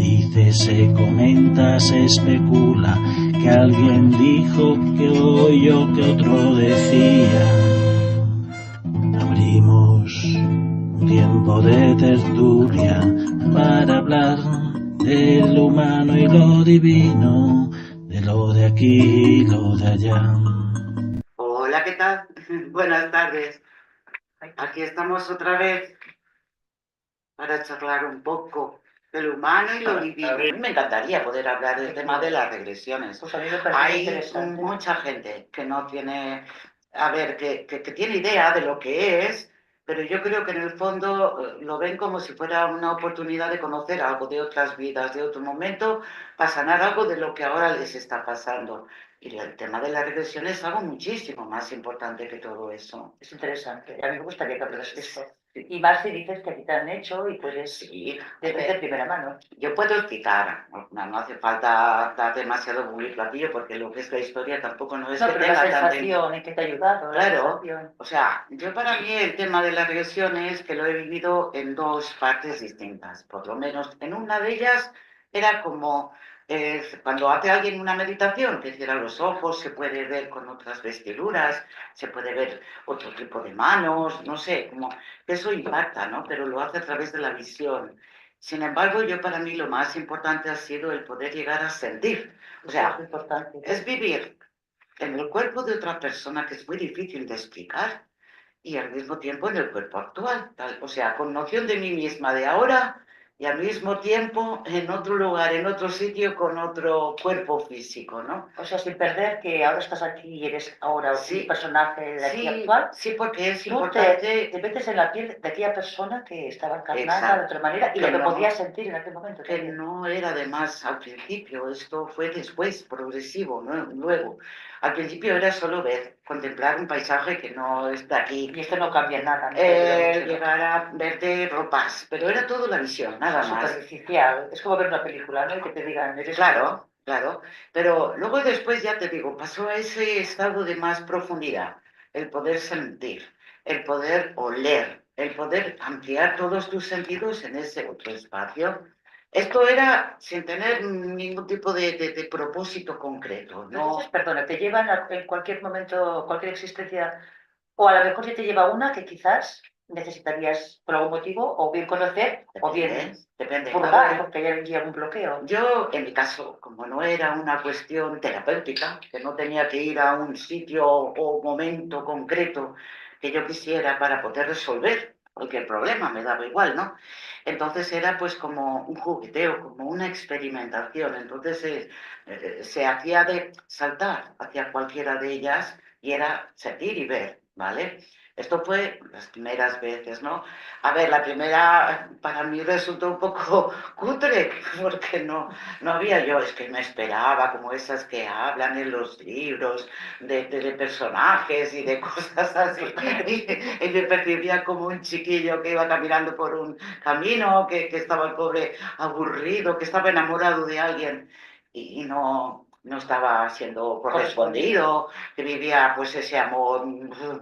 dice, se comenta, se especula, que alguien dijo, que oyó, que otro decía. Abrimos un tiempo de tertulia para hablar de lo humano y lo divino, de lo de aquí y lo de allá. Hola, ¿qué tal? Buenas tardes. Aquí estamos otra vez para charlar un poco de lo humano y lo divino. A mí me encantaría poder hablar del tema de las regresiones. Pues a mí me parece Hay interesante. mucha gente que no tiene, a ver, que tiene idea de lo que es, pero yo creo que en el fondo lo ven como si fuera una oportunidad de conocer algo de otras vidas, de otro momento, para sanar algo de lo que ahora les está pasando. Y el tema de la regresión es algo muchísimo más importante que todo eso. Es interesante. A mí me gustaría que hablaras de esto. Y más si dices que a ti te han hecho y puedes Sí, de primera mano. yo puedo explicar, no hace falta dar demasiado platillo porque lo que es la historia tampoco no es No, que pero la tenga sensación y que te ha ayudado. Claro, o sea, yo para mí el tema de la regresión es que lo he vivido en dos partes distintas, por lo menos en una de ellas era como cuando hace alguien una meditación, que cierra los ojos, se puede ver con otras vestiduras, se puede ver otro tipo de manos, no sé, como eso impacta, ¿no? Pero lo hace a través de la visión. Sin embargo, yo para mí lo más importante ha sido el poder llegar a sentir, o sea, es importante. Es vivir en el cuerpo de otra persona que es muy difícil de explicar y al mismo tiempo en el cuerpo actual, o sea, con noción de mí misma de ahora y al mismo tiempo en otro lugar, en otro sitio, con otro cuerpo físico, ¿no? O sea, sin perder que ahora estás aquí y eres ahora Sí, un personaje de aquí sí, actual. sí, porque es Tú importante. te metes en la piel de aquella persona que estaba encarnada Exacto, de otra manera y que lo que no, podías sentir en aquel momento. que también. no era además al principio, esto fue después, progresivo, ¿no? Luego. Al principio era solo ver, contemplar un paisaje que no está aquí. Y esto no cambia nada. ¿No? Llegar a verte ropas, pero era todo la visión, nada más. Superficial. Es como ver una película, ¿no? Y que te digan, eres Claro, claro. Pero luego después, ya te digo, pasó a ese estado de más profundidad, el poder sentir, el poder oler, el poder ampliar todos tus sentidos en ese otro espacio. Esto era sin tener ningún tipo de propósito concreto, ¿no? Entonces, perdona, te llevan en cualquier momento, cualquier existencia, o a lo mejor ya te lleva una que quizás necesitarías por algún motivo, o bien conocer, o bien Depende. purgar, porque hay algún bloqueo. Yo, en mi caso, como no era una cuestión terapéutica, que no tenía que ir a un sitio o momento concreto que yo quisiera para poder resolver cualquier problema, me daba igual, ¿no? Entonces era pues como un jugueteo, como una experimentación. Entonces se hacía de saltar hacia cualquiera de ellas y era sentir y ver, ¿vale? Esto fue las primeras veces, ¿no? A ver, la primera para mí resultó un poco cutre, porque no había yo, es que me esperaba como esas que hablan en los libros de personajes y de cosas así. Y me percibía como un chiquillo que iba caminando por un camino, que estaba el pobre aburrido, que estaba enamorado de alguien y no estaba siendo correspondido, que vivía pues ese amor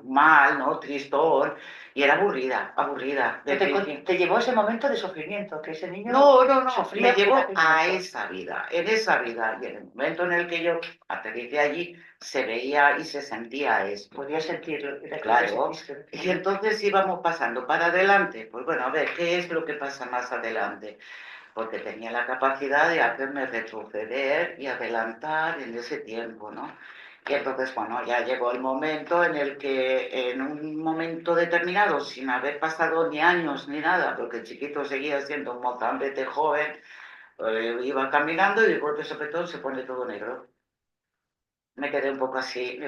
mal, ¿no? Tristón, y era aburrida. Te llevó ese momento de sufrimiento, que ese niño No, sufría. me llevó a esa vida, en esa vida, y en el momento en el que yo aterricé allí, se veía y se sentía esto. Podía sentirlo. Claro, y entonces íbamos pasando para adelante, pues bueno, a ver, ¿qué es lo que pasa más adelante? Porque tenía la capacidad de hacerme retroceder y adelantar en ese tiempo, ¿no? Y entonces, bueno, ya llegó el momento en el que en un momento determinado, sin haber pasado ni años ni nada, porque el chiquito seguía siendo un mozambete joven, iba caminando y de golpe sopetón se pone todo negro. Me quedé un poco así,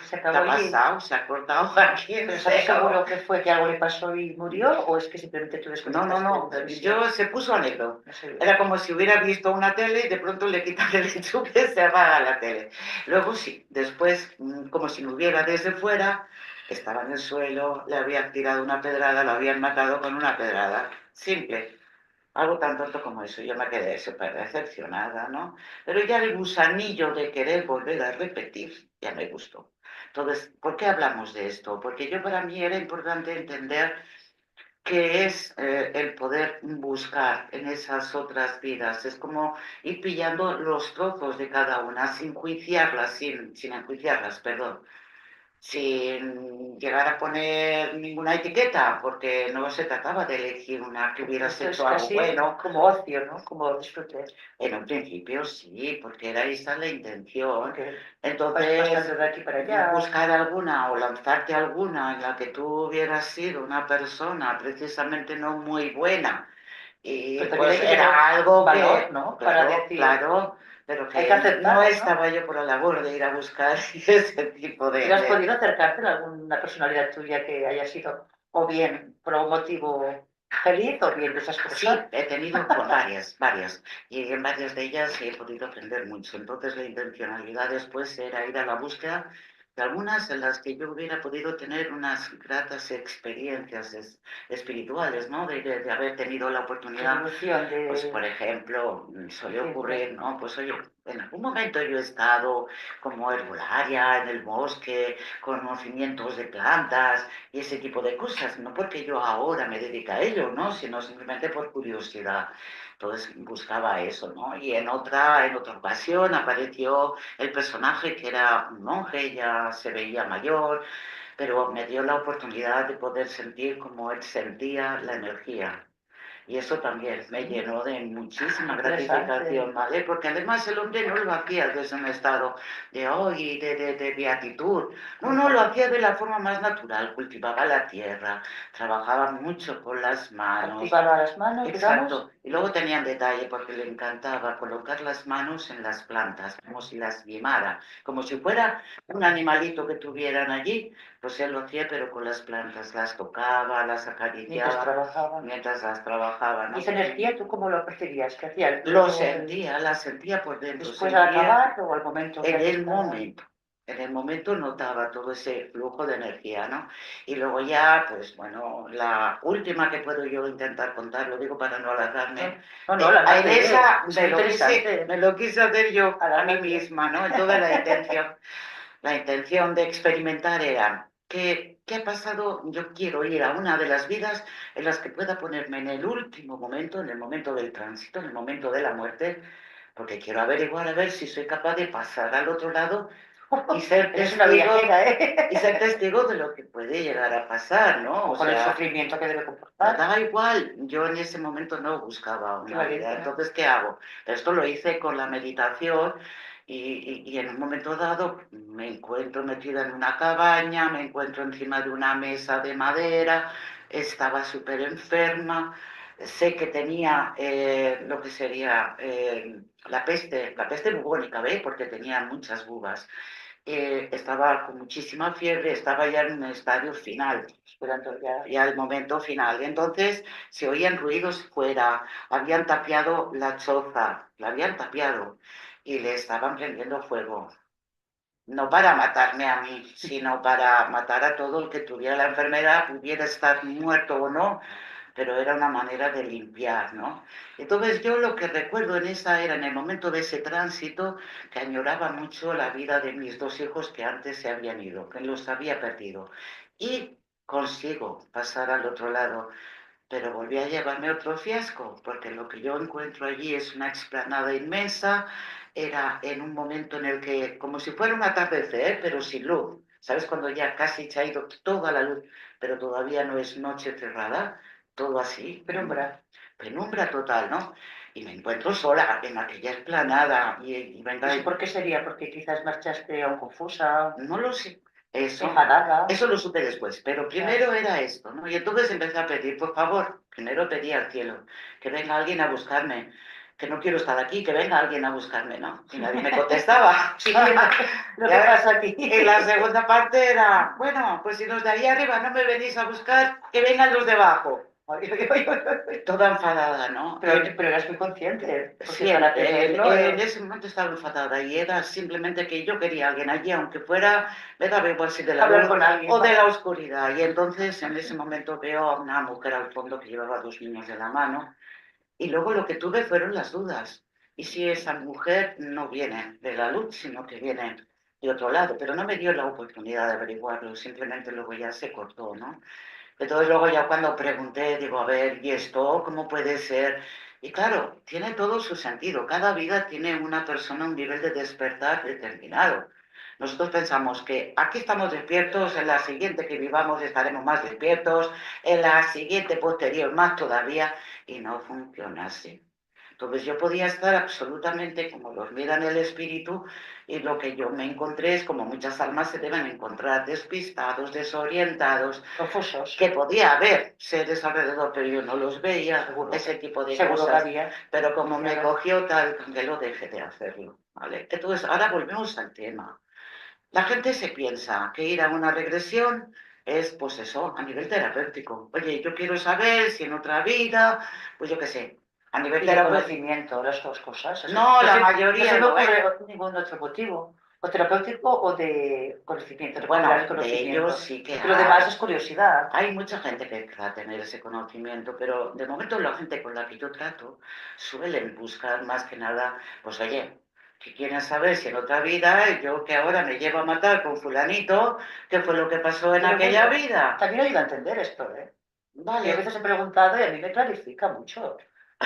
se ¿qué ha pasado? ¿Se ha cortado aquí? ¿Pero estás seguro que fue que algo le pasó y murió o es que simplemente tú desconectaste? No, se puso a negro. Era como si hubiera visto una tele y de pronto le quitan el enchufe y se apaga la tele. Luego sí, después, como si me hubiera desde fuera, estaba en el suelo, le habían tirado una pedrada, lo habían matado con una pedrada. Simple. Algo tan tonto como eso. Yo me quedé súper decepcionada, ¿no? Pero ya el gusanillo de querer volver a repetir ya me gustó. Entonces, ¿por qué hablamos de esto? Porque yo para mí era importante entender que es el poder buscar en esas otras vidas. Es como ir pillando los trozos de cada una, sin juiciarlas, sin enjuiciarlas, perdón, sin llegar a poner ninguna etiqueta, porque no se trataba de elegir una que hubieras Esto es hecho algo casi bueno. como ocio, ¿no? Como disfrute. En un principio sí, porque era esa la intención. Porque vas Entonces, pasando de aquí para allá. buscar alguna o lanzarte alguna en la que tú hubieras sido una persona precisamente no muy buena. Y Pero también hay pues que tener era algo valor, que, ¿no? Para claro, decir, claro, pero hay que que no aceptar, ¿no? estaba yo por la labor de ir a buscar ese tipo ¿Pero has de. podido acercarte a alguna personalidad tuya que haya sido o bien por un motivo feliz o bien Sí, desastrosa? he tenido con varias, y en varias de ellas he podido aprender mucho. Entonces la intencionalidad después era ir a la búsqueda de algunas en las que yo hubiera podido tener unas gratas experiencias espirituales, ¿no? De haber tenido la oportunidad. Evolución Pues, por de ejemplo, suele conciencia. ocurrir, ¿no? Pues, oye, en algún momento yo he estado como herbolaria en el bosque, conocimientos de plantas y ese tipo de cosas, no porque yo ahora me dedique a ello, ¿no? Sino simplemente por curiosidad. Entonces buscaba eso, ¿no? Y en otra ocasión apareció el personaje que era un monje, ya se veía mayor, pero me dio la oportunidad de poder sentir como él sentía la energía. Y eso también me llenó de muchísima gratificación, Interesante. ¿vale? Porque además el hombre no lo hacía desde un estado de hoy, de beatitud. No, no, lo hacía de la forma más natural. Cultivaba la tierra, trabajaba mucho con las manos. Activar las manos, digamos. Exacto. Y luego tenían detalle porque le encantaba colocar las manos en las plantas, como si las mimara, como si fuera un animalito que tuvieran allí. Pues él lo hacía, pero con las plantas, las tocaba, las Mientras acariciaba trabajaban. mientras las trabajaba, ¿Y ¿no? esa energía tú cómo lo percibías? ¿Qué hacía? Lo Luego, sentía, la sentía por dentro, después al sentía acabar o al momento que en ya el estaba. momento. En el momento notaba todo ese flujo de energía, ¿no? Y luego ya, pues bueno, la última que puedo yo intentar contar, lo digo para no alargarme, No, no, la en parte esa es me muy lo quise, interesante. me lo quise hacer yo a mí Alárgate. misma, ¿no? Entonces la intención de experimentar era ¿qué ha pasado? Yo quiero ir a una de las vidas en las que pueda ponerme en el último momento, en el momento del tránsito, en el momento de la muerte, porque quiero averiguar a ver si soy capaz de pasar al otro lado y ser Eres una testigo, viajera, y ser ¿eh? testigo de lo que puede llegar a pasar, ¿no? O O con el sea, sufrimiento que debe me comportar. daba igual, yo en ese momento no buscaba Qué una vida, valiente, ¿no? entonces, ¿qué hago? Esto lo hice con la meditación y en un momento dado me encuentro metida en una cabaña, me encuentro encima de una mesa de madera, estaba súper enferma, sé que tenía lo que sería la peste bubónica, ¿veis? Porque tenía muchas bubas. Estaba con muchísima fiebre, estaba ya en un estadio final, Esperando ya. ya el momento final. Entonces se oían ruidos fuera, habían tapiado la choza, la habían tapiado y le estaban prendiendo fuego. No para matarme a mí, sino para matar a todo el que tuviera la enfermedad, pudiera estar muerto o no, pero era una manera de limpiar, ¿no? Entonces yo lo que recuerdo en esa era, en el momento de ese tránsito, que añoraba mucho la vida de mis dos hijos que antes se habían ido, que los había perdido. Y consigo pasar al otro lado, pero volví a llevarme otro fiasco, porque lo que yo encuentro allí es una explanada inmensa, era en un momento en el que, como si fuera un atardecer, pero sin luz, ¿sabes? Cuando ya casi se ha ido toda la luz, pero todavía no es noche cerrada, todo así, Penumbra. penumbra total, ¿no? Y me encuentro sola en aquella explanada y ¿Y venga, eso por qué sería? Porque quizás marchaste aún confusa, no lo sé, eso, enfadada. eso lo supe después, pero Ya. primero era esto, ¿no? Y entonces empecé a pedir, por favor, primero pedí al cielo, que venga alguien a buscarme, que no quiero estar aquí, que venga alguien a buscarme, ¿no? Y nadie me contestaba. Siguiendo lo que Ya, pasa aquí. y la segunda parte era, bueno, pues si los de ahí arriba no me venís a buscar, que vengan los de abajo. Toda enfadada, ¿no? Pero eras muy consciente, porque para Siempre, pedirlo, en ese momento estaba enfadada y era simplemente que yo quería a alguien allí, aunque fuera, me daba igual si de la hablar luz con alguien. o de la oscuridad. Y entonces en ese momento veo a una mujer al fondo que llevaba dos niños de la mano y luego lo que tuve fueron las dudas. ¿Y si esa mujer no viene de la luz, sino que viene de otro lado? Pero no me dio la oportunidad de averiguarlo, simplemente luego ya se cortó, ¿no? Entonces luego ya cuando pregunté, digo, a ver, ¿y esto cómo puede ser? Y claro, tiene todo su sentido. Cada vida tiene una persona un nivel de despertar determinado. Nosotros pensamos que aquí estamos despiertos, en la siguiente que vivamos estaremos más despiertos, en la siguiente posterior más todavía, y no funciona así. Entonces yo podía estar absolutamente como dormida en el espíritu y lo que yo me encontré es como muchas almas se deben encontrar despistados, desorientados, Confusos. que podía haber seres alrededor, pero yo no los veía, Seguro. ese tipo de Seguro que cosas. había. Pero como me Claro. cogió tal, que lo dejé de hacerlo, ¿vale? Entonces ahora volvemos al tema. La gente se piensa que ir a una regresión es, pues eso, a nivel terapéutico. Oye, yo quiero saber si en otra vida, pues yo qué sé, a nivel Y de terapéutico. conocimiento, las dos cosas. No, la no mayoría se me no es. ocurre ningún otro motivo. O terapéutico o de conocimiento, recuperar el Bueno, de conocimiento. ellos sí que Porque lo demás hay. es curiosidad. Hay mucha gente que querrá tener ese conocimiento, pero de momento la gente con la que yo trato suelen buscar más que nada, pues oye, que quieren saber si en otra vida, yo que ahora me llevo a matar con fulanito, ¿qué fue lo que pasó en Pero aquella bueno, vida? también ayuda a entender esto, ¿eh? Yo a Vale, veces he preguntado y a mí me clarifica mucho.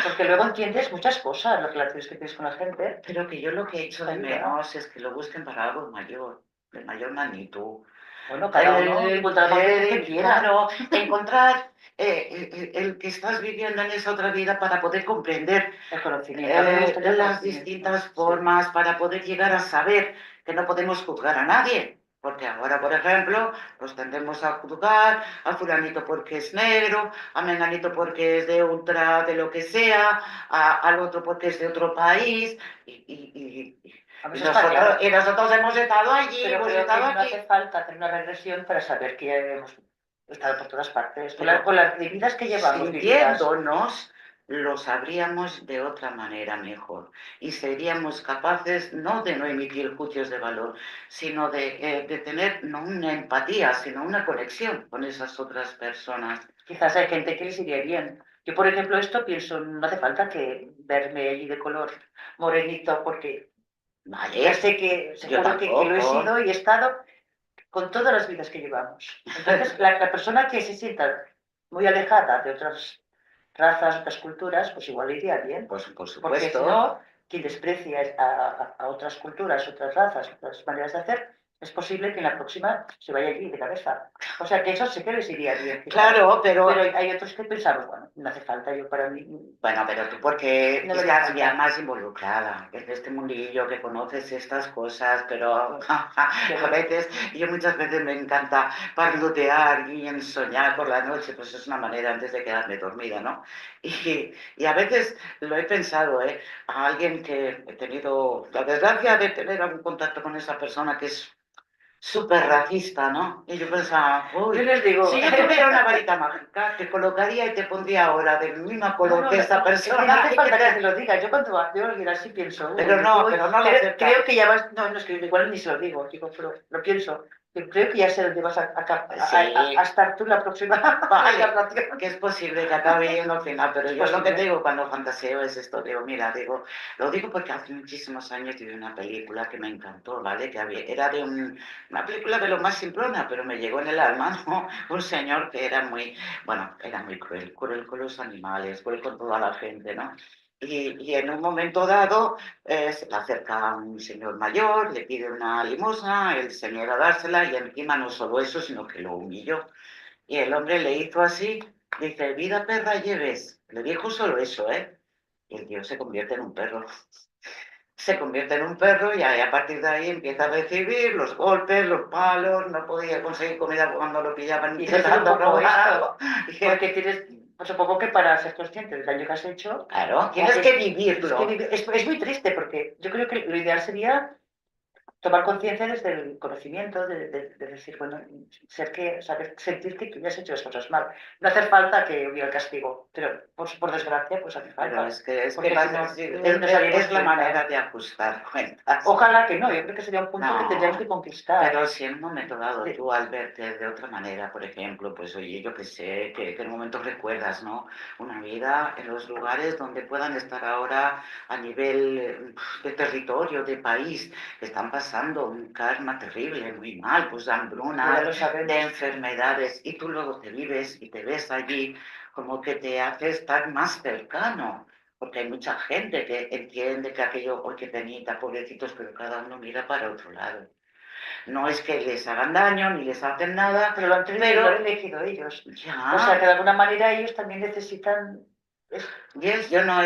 Porque luego entiendes muchas cosas, las relaciones que tienes con la gente. pero que yo lo que he hecho Te de ayuda, ¿no? menos es que lo busquen para algo mayor, de mayor magnitud. Bueno, cada uno encuentra la conciencia que quiera. Claro, encontrar el que estás viviendo en esa otra vida para poder comprender El conocimiento. A mí me gustaría el las conocimiento. distintas Sí. formas, para poder llegar a saber que no podemos juzgar a nadie. Porque ahora, por ejemplo, pues tendemos a juzgar a fulanito porque es negro, a menganito porque es de ultra, de lo que sea, al otro porque es de otro país, A mí y eso está nosotros, claro. y nosotros hemos estado allí, Pero hemos creo que estado no aquí. hace falta hacer una regresión para saber que hemos estado por todas partes. Pero Con las vidas que llevamos vividas. sintiéndonos, lo sabríamos de otra manera mejor y seríamos capaces no de no emitir juicios de valor, sino de tener no una empatía, sino una conexión con esas otras personas. Quizás hay gente que les iría bien. Yo, por ejemplo, esto pienso, no hace falta que verme allí de color morenito, porque Vale, ya sé que, yo seguro que lo he tampoco. sido y he estado con todas las vidas que llevamos. Entonces, la persona que se sienta muy alejada de otras razas, otras culturas, pues igual le iría bien. Pues por Porque si supuesto. no, quien desprecia a otras culturas, otras razas, otras maneras de hacer, es posible que en la próxima se vaya allí de cabeza. O sea que eso sí que les iría bien. Quizás. Claro, pero Hay otros que pensamos, bueno, no hace falta, yo para mí. bueno, pero tú porque No me haría estás ya falta. más involucrada en este mundillo, que conoces estas cosas, pero Qué a bueno. veces, yo muchas veces me encanta parlotear y ensoñar por la noche, pues es una manera antes de quedarme dormida, ¿no? Y a veces lo he pensado, ¿eh? A alguien que he tenido la desgracia de tener algún contacto con esa persona que es súper racista, ¿no? Y yo pensaba, Yo uy, les digo, si yo tuviera una varita mágica, te colocaría y te pondría ahora del mismo color que esa no persona. hace falta que te lo diga. Yo cuando yo alguien así pienso, Pero no, pero no lo aceptas. creo que ya vas, no, es que igual ni se lo digo, pero lo pienso. Pero creo que ya sé dónde vas a estar tú la próxima Vale, encarnación. que es posible que acabe yendo al final, pero yo lo que te digo cuando fantaseo es esto, digo, mira, digo, lo digo porque hace muchísimos años vi una película que me encantó, ¿vale? Que era de una película de lo más simplona, pero me llegó en el alma, ¿no? Un señor que era muy, bueno, era muy cruel, cruel con los animales, cruel con toda la gente, ¿no? Y en un momento dado se le acerca un señor mayor, le pide una limosna, el señor a dársela y encima no solo eso, sino que lo humilló. Y el hombre le hizo así, dice, vida perra lleves. Le dijo solo eso, ¿eh? Y el tío se convierte en un perro. Se convierte en un perro y a partir de ahí empieza a recibir los golpes, los palos, no podía conseguir comida cuando lo pillaban Y eso es un intentando poco robar esto, algo. porque tienes, pues supongo que para ser consciente del daño que has hecho, Claro, tienes que vivirlo. es muy triste, porque yo creo que lo ideal sería tomar conciencia desde el conocimiento, de decir, bueno, saber sentir que tú ya has hecho las cosas mal. No hace falta que hubiera el castigo, pero por desgracia, pues hace falta. Pero es que Porque si no, es la manera de ajustar cuentas. Ojalá que no, yo creo que sería un punto No, que tendríamos que conquistar. pero si en un momento dado tú al verte de otra manera, por ejemplo, pues oye, yo que sé, que en un momento recuerdas, ¿no? Una vida en los lugares donde puedan estar ahora a nivel de territorio, de país, que están pasando pasando un karma terrible, muy mal, pues de hambruna, Ya lo sabemos. de enfermedades, y tú luego te vives y te ves allí como que te hace estar más cercano, porque hay mucha gente que entiende que aquello, hoy que penita, pobrecitos, pero cada uno mira para otro lado. No es que les hagan daño ni les hacen nada, Pero lo han tenido, pero lo han elegido ellos. ya. O sea, que de alguna manera ellos también necesitan... Yo no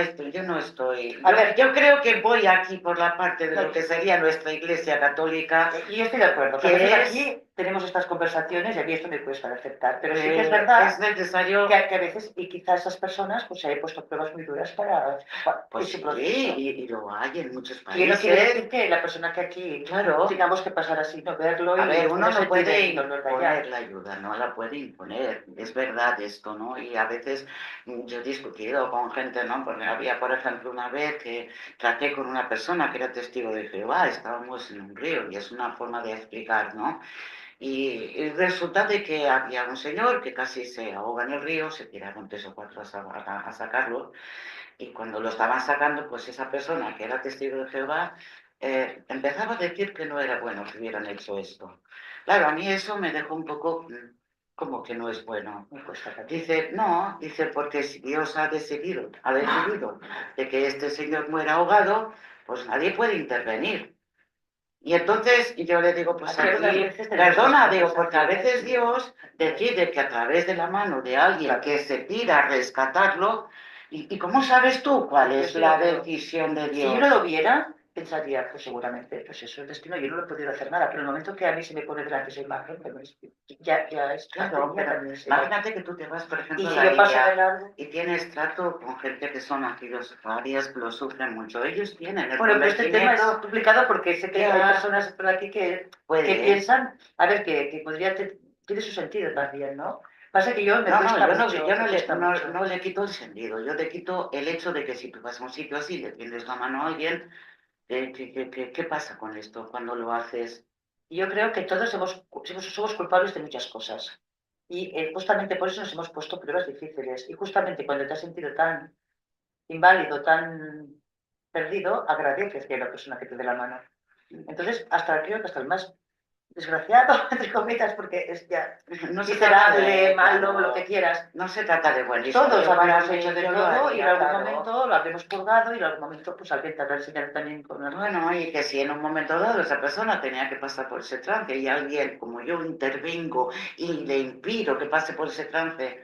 estoy. A ver. Yo creo que voy aquí por la parte de No, lo que sería nuestra Iglesia Católica. Y yo estoy de acuerdo, que a Que veces es- aquí tenemos estas conversaciones y a mí esto me cuesta de aceptar, pero sí que es verdad Es necesario. que a veces, y quizás esas personas pues se hayan puesto pruebas muy duras para Pues ese sí, proceso. y lo hay en muchos Y no quiere países. decir que la persona que aquí Claro. tengamos que pasar así, no verlo A y ver, uno no sentir puede el dolor de allá. imponer la ayuda, no la puede imponer. Es verdad esto, ¿no? Y a veces yo he discutido con gente, ¿no? Porque había, por ejemplo, una vez que traté con una persona que era testigo de Jehová, estábamos en un río y es una forma de explicar, ¿no? Y resulta de que había un señor que casi se ahoga en el río, se tiraron 3 o 4 a sacarlo, y cuando lo estaban sacando, pues esa persona que era testigo de Jehová empezaba a decir que no era bueno que hubieran hecho esto. Claro, a mí eso me dejó un poco como que no es bueno. Me cuesta también. Dice, no, dice, porque si Dios ha decidido de que este señor muera ahogado, pues nadie puede intervenir. Y entonces yo le digo, pues Aquí algunas aquí, veces tenemos perdona, estas digo, porque a veces conversaciones. Dios decide que a través de la mano de alguien Claro. que se tira a rescatarlo, ¿y cómo sabes tú cuál Yo es estoy la de acuerdo. decisión de Si yo Dios? no lo viera, pensaría, pues seguramente, pues eso es destino, yo no lo he podido hacer nada, pero el momento que a mí se me pone delante esa imagen, pues, ya es Claro, ya pero también es imagínate que tú te vas, por Y ejemplo, a si la yo paso de India largo... y tienes trato con gente que son aquellos rabias, que lo sufren mucho. Ellos tienen el Bueno, pero este tema es convencimiento, complicado porque sé que ya, hay personas por aquí que puede. piensan, a ver, que podría, tiene su sentido también, ¿no? Pasa que yo me No, cuesta yo mucho, no, me cuesta mucho. no le quito el sentido, yo le quito el hecho de que si tú vas a un sitio así, le tiendes la mano a alguien, ¿qué pasa con esto cuando lo haces? Yo creo que todos somos culpables de muchas cosas. Y justamente por eso nos hemos puesto pruebas difíciles. Y justamente cuando te has sentido tan inválido, tan perdido, agradeces que hay una persona que te dé la mano. Entonces, creo que hasta el más desgraciado, entre comillas, porque es ya No se trata miserable, de, malo, claro, lo que quieras. no se trata de buenísimo. Todos Yo para habremos mí, hecho de yo lo todo y en haría, algún claro. momento lo habremos purgado y en algún momento pues alguien te habrá enseñado también con una... Bueno, y que si en un momento dado esa persona tenía que pasar por ese trance y alguien como yo intervengo y le impido que pase por ese trance,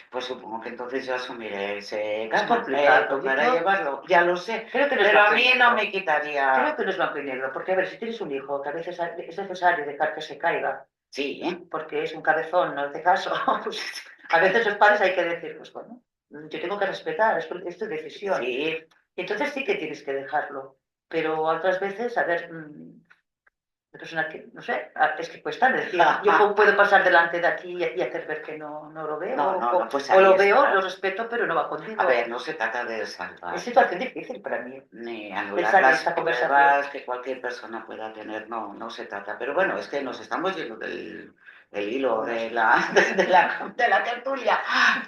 pues supongo que entonces yo asumiré ese Es karma. complicado. Tocará llevarlo, ya lo sé, Creo que no es pero a blanco y mí negro. no me quitaría... Creo que no es blanco y negro, porque a ver, si tienes un hijo que a veces es necesario dejar que se caiga, Sí, porque es un cabezón, no hace caso, pues a veces los padres hay que decir, pues bueno, yo tengo que respetar, es tu decisión. sí. Y entonces sí que tienes que dejarlo, pero otras veces, a ver, la persona que, no sé, es que cuesta decir, yo puedo pasar delante de aquí y hacer ver que no lo veo, No, pues o ahí lo veo, está. lo respeto, pero no va contigo. A ver, no se trata de salvar, Es situación difícil para mí ni anular pensar en las esta conversación. pruebas que cualquier persona pueda tener, no se trata. Pero bueno, es que nos estamos yendo del hilo de la tertulia,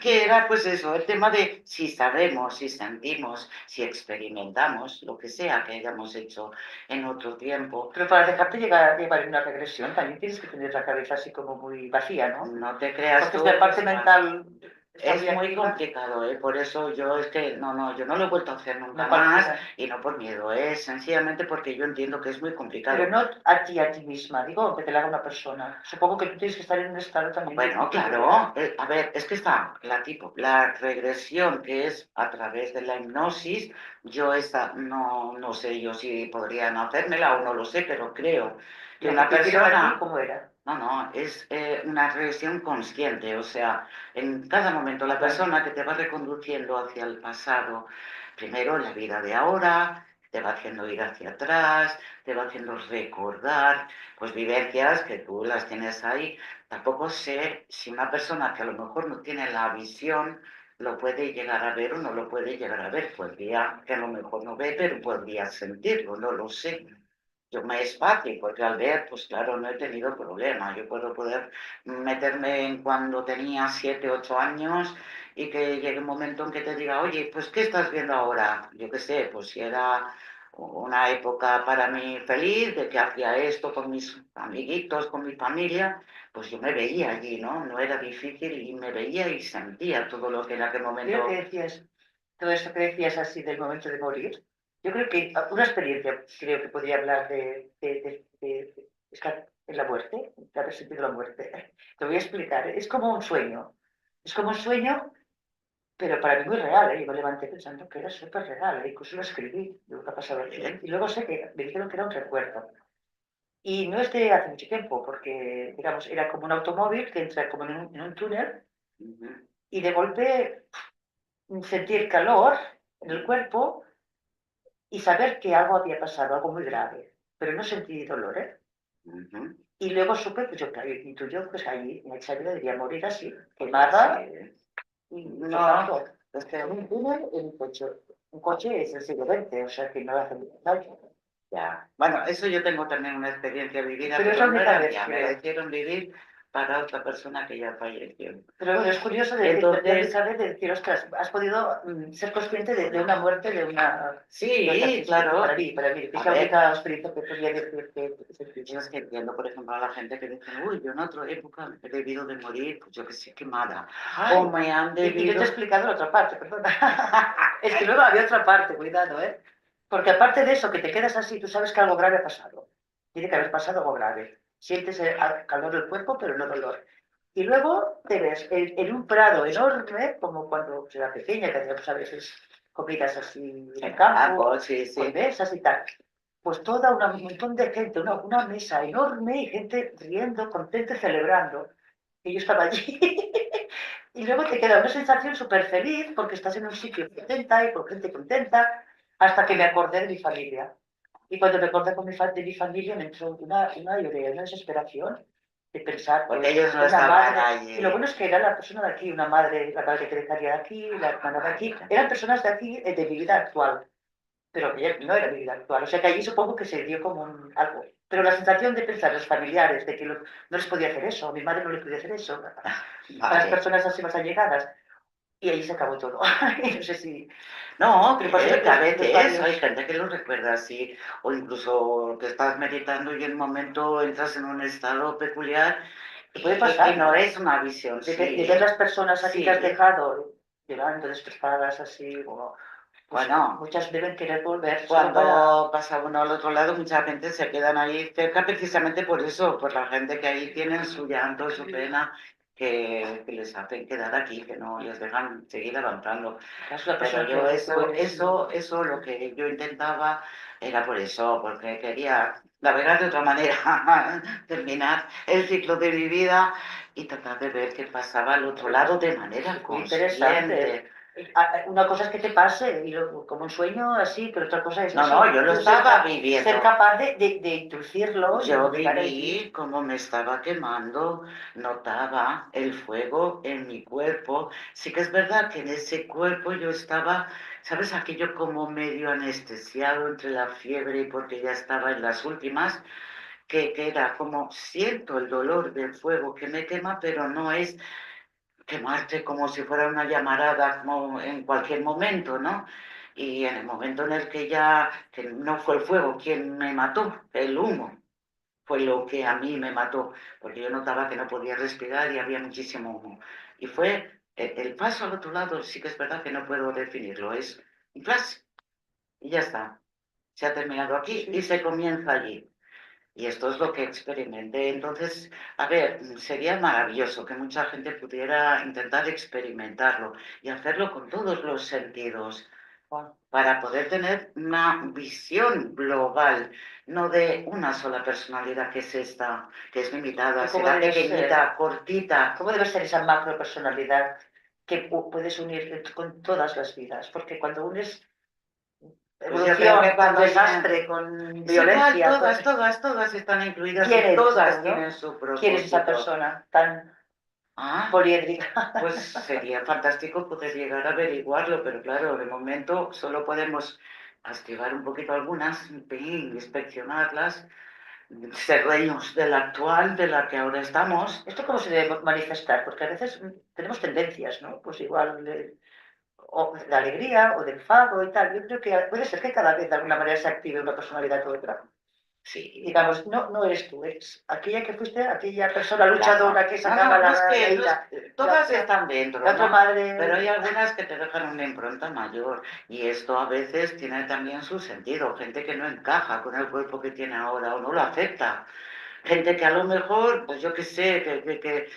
que era pues eso, el tema de si sabemos, si sentimos, si experimentamos, lo que sea que hayamos hecho en otro tiempo. Pero para dejarte llevar una regresión también tienes que tener la cabeza así como muy vacía, ¿no? No te creas Porque tú. la parte mental está Es muy activa. complicado, ¿eh? Por eso yo es que yo no lo he vuelto a hacer nunca No más cualquiera. y no por miedo, es sencillamente porque yo entiendo que es muy complicado. Pero no a ti misma, digo que te la haga una persona. Supongo que tú tienes que estar en un estado también. Bueno, claro, a ver, es que está la regresión que es a través de la hipnosis, yo esa no sé yo si podrían hacérmela o no lo sé, pero creo que una persona... ¿Cómo era? No, es una regresión consciente, o sea, en cada momento la persona que te va reconduciendo hacia el pasado, primero la vida de ahora, te va haciendo ir hacia atrás, te va haciendo recordar, pues vivencias que tú las tienes ahí. Tampoco sé si una persona que a lo mejor no tiene la visión lo puede llegar a ver o no lo puede llegar a ver. Podría, que a lo mejor no ve, pero podría sentirlo, no lo sé. Yo me es fácil, porque al ver, pues claro, no he tenido problema. Yo puedo poder meterme en cuando tenía 7, 8 años y que llegue un momento en que te diga, oye, pues ¿qué estás viendo ahora? Yo qué sé, pues si era una época para mí feliz, de que hacía esto con mis amiguitos, con mi familia, pues yo me veía allí, ¿no? No era difícil y me veía y sentía todo lo que en aquel Creo momento... que decías, todo esto que decías así del momento de morir, yo creo que una experiencia, creo que podría hablar de estar en la muerte, de haber sentido la muerte. Te voy a explicar, es como un sueño. Es como un sueño, pero para mí muy real, ¿eh? Yo me levanté pensando que era súper real, ¿eh? Incluso lo escribí de lo que ha pasado aquí. Y luego sé que me dijeron que era un recuerdo. Y no es de hace mucho tiempo, porque, digamos, era como un automóvil que entra como en un túnel y de golpe sentir calor en el cuerpo y saber que algo había pasado, algo muy grave, pero no sentí dolor, ¿eh? Y luego supe, pues yo, claro, yo pues allí, en Xavier debería morir así, quemada y No, flotando. Es que un túnel en un coche es el siglo XX, o sea que no hace daño. ya. Bueno, eso yo tengo también una experiencia vivida, Pero es pero la no única era vez, mía, me creo. la hicieron vivir para otra persona que ya falleció. Pero bueno, es curioso de Entonces, la única vez de decir, ostras, has podido ser consciente de una muerte, de una sí, claro. para mí, que A es la ver. única experiencia que podría decir que sentí. Yo es que entiendo, por ejemplo, a la gente que dice, uy, yo en otra época he debido de morir, pues yo que sé, quemada. Ay, O me han y yo te he debido... explicado la otra parte, perdona. Es que luego había otra parte, cuidado, ¿eh? Porque aparte de eso, que te quedas así, tú sabes que algo grave ha pasado. Tiene que haber pasado algo grave. Sientes el calor del cuerpo, pero no dolor. Y luego te ves en un prado enorme, como cuando era pequeña, que hacíamos a veces comidas así en el campo, sí, sí. con mesas y tal. Pues toda un montón de gente, una mesa enorme y gente riendo, contenta y celebrando. Y yo estaba allí. Y luego te queda una sensación súper feliz porque estás en un sitio contenta y con gente contenta, hasta que me acordé de mi familia. Y cuando me acordé de mi familia me entró una lloré, una desesperación de pensar, Porque pues, ellos no una estaban madre. allí. Y lo bueno es que era la persona de aquí, una madre, la madre que dejaría de aquí, la hermana de aquí, eran personas de aquí, de mi vida actual, pero que no era mi vida actual. O sea que allí supongo que se dio como algo. Pero la sensación de pensar, los familiares, de que no les podía hacer eso, a mi madre no le podía hacer eso, a las personas así más allegadas. Y ahí se acabó todo. No sé si... No, Pero que pasé a los veces varios... hay gente que lo recuerda así, o incluso que estás meditando y en un momento entras en un estado peculiar Puede y pasar, no es una visión, de, sí. de ver las personas aquí Sí. que has dejado llorando, destrozadas, así, como... Pues Bueno, muchas deben querer volver solo cuando pasa uno al otro lado, mucha gente se quedan ahí cerca precisamente por eso, por la gente que ahí tienen su llanto, su pena, que les hacen quedar aquí, que no les dejan seguir avanzando. Es la Pero persona yo que eso lo que yo intentaba era por eso, porque quería navegar de otra manera, terminar el ciclo de mi vida y tratar de ver qué pasaba al otro lado de manera muy interesante. consciente. Una cosa es que te pase, y como un sueño así, pero otra cosa es No, eso, no, yo lo estaba viviendo. ser capaz de introducirlo Yo y llegar viví como me estaba quemando, notaba el fuego en mi cuerpo. Sí que es verdad que en ese cuerpo yo estaba, ¿sabes? Aquello como medio anestesiado entre la fiebre y porque ya estaba en las últimas, que era como siento el dolor del fuego que me quema, pero no es quemarte como si fuera una llamarada como en cualquier momento, ¿no? Y en el momento en el que ya, que no fue el fuego quien me mató, el humo fue lo que a mí me mató, porque yo notaba que no podía respirar y había muchísimo humo. Y fue el paso al otro lado, sí que es verdad que no puedo definirlo, es un flash y ya está. Se ha terminado aquí y se comienza allí. Y esto es lo que experimenté. Entonces, a ver, sería maravilloso que mucha gente pudiera intentar experimentarlo y hacerlo con todos los sentidos para poder tener una visión global, no de una sola personalidad que es esta, que es limitada, será pequeñita, cortita. ¿Cómo debe ser esa macro personalidad que puedes unir con todas las vidas? Porque cuando unes evolución, con desastre, con violencia... Todas están incluidas ¿Quién y eres todas tú, no? tienen su propósito. ¿Quién es esa persona tan poliédrica? Pues sería fantástico poder llegar a averiguarlo, pero claro, de momento solo podemos activar un poquito algunas, inspeccionarlas, ser dueños de la actual, de la que ahora estamos. ¿Esto cómo se debe manifestar? Porque a veces tenemos tendencias, ¿no? Pues igual o de alegría o de enfado y tal. Yo creo que puede ser que cada vez de alguna manera se active una personalidad u otra. Sí. Digamos, no eres tú, eres aquella que fuiste, aquella persona luchadora que No, sacaba no, es la que ira. todas La- están dentro, La otra ¿no? madre. Pero hay algunas que te dejan una impronta mayor y esto a veces tiene también su sentido. Gente que no encaja con el cuerpo que tiene ahora o no lo acepta. Gente que a lo mejor, pues yo qué sé, que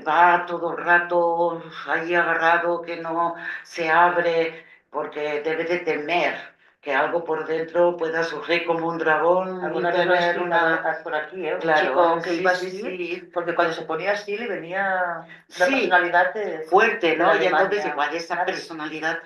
va todo el rato ahí agarrado, que no se abre porque debe de temer que algo por dentro pueda surgir como un dragón y Alguna vez lo he tener escuchado una... por aquí, ¿eh? Un Claro, chico que sí, iba sí, así, sí. porque cuando se ponía así le venía una Sí, personalidad fuerte, de la ¿no? Y entonces Alemania igual esa nazi. personalidad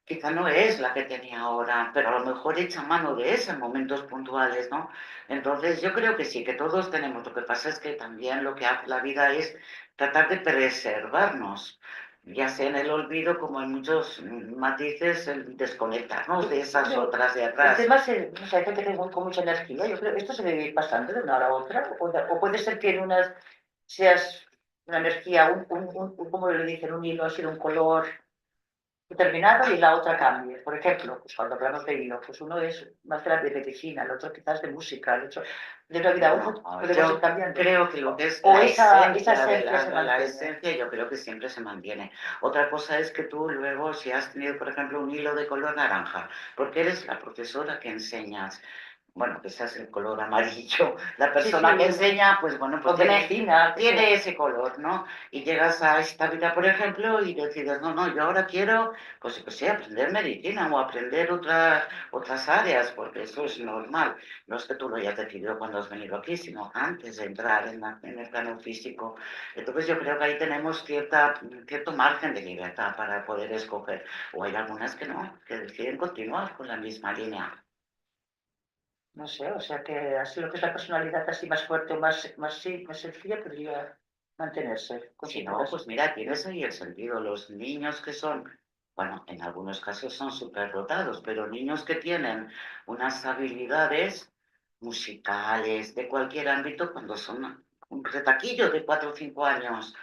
quizá no es la que tenía ahora, pero a lo mejor echa mano de eso en momentos puntuales, ¿no? Entonces yo creo que sí, que todos tenemos. Lo que pasa es que también lo que hace la vida es tratar de preservarnos, ya sea en el olvido como en muchos matices, el desconectarnos de Yo esas creo, otras de el atrás. tema es, no sé, hay gente que tiene con mucha energía. Yo creo que esto se debe ir pasando de una hora a otra, o puede ser que en unas seas una energía, ¿cómo le dicen? Un hilo, así de un color determinado y la otra cambie. Por ejemplo, pues cuando hablamos de hilo, pues uno es más de medicina, el otro quizás de música, el otro de una vida a otra No, podemos ir yo cambiando. creo que lo que es O la esa esencia de esencia se la mantiene. esencia, yo creo que siempre se mantiene. Otra cosa es que tú luego, si has tenido, por ejemplo, un hilo de color naranja, porque eres la profesora que enseñas, bueno, que seas el color amarillo, la Sí, persona que sí, enseña, pues bueno, pues o medicina, que tiene sea. ese color, ¿no? Y llegas a esta vida, por ejemplo, y decides, no, no, yo ahora quiero, pues yo qué sé, aprender medicina o aprender otras áreas, porque eso es normal. No es que tú lo hayas decidido cuando has venido aquí, sino antes de entrar en el plano físico. Entonces yo creo que ahí tenemos cierto margen de libertad para poder escoger. O hay algunas que no, que deciden continuar con la misma línea. No sé, o sea que así lo que es la personalidad así más fuerte o más sencilla podría mantenerse. Si no, pues mira, tienes ahí el sentido. Los niños que son, bueno, en algunos casos son superdotados, pero niños que tienen unas habilidades musicales de cualquier ámbito, cuando son un retaquillo de 4 o 5 años,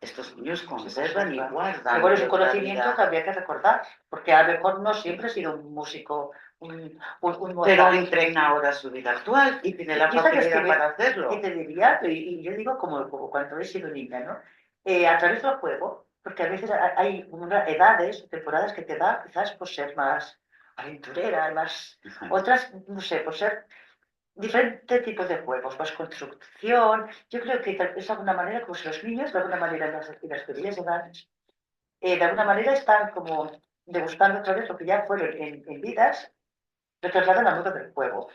estos niños conservan y Pero guardan bueno, es de un otra conocimiento que vida. habría que recordar, porque a lo mejor no siempre he sido un músico, un Pero Mozart. entrena ahora su vida actual y tiene la Y sabes facilidad para que hacerlo. te diría, y yo digo como cuando he sido niña, ¿no? A través del juego, porque a veces hay edades o temporadas que te da quizás por ser más aventurera, más otras, no sé, por ser diferentes tipos de juegos, más construcción. Yo creo que es de alguna manera como si los niños, de alguna manera en las teorías edades, de alguna manera están como degustando otra vez lo que ya fueron en vidas, lo trasladan al mundo del juego.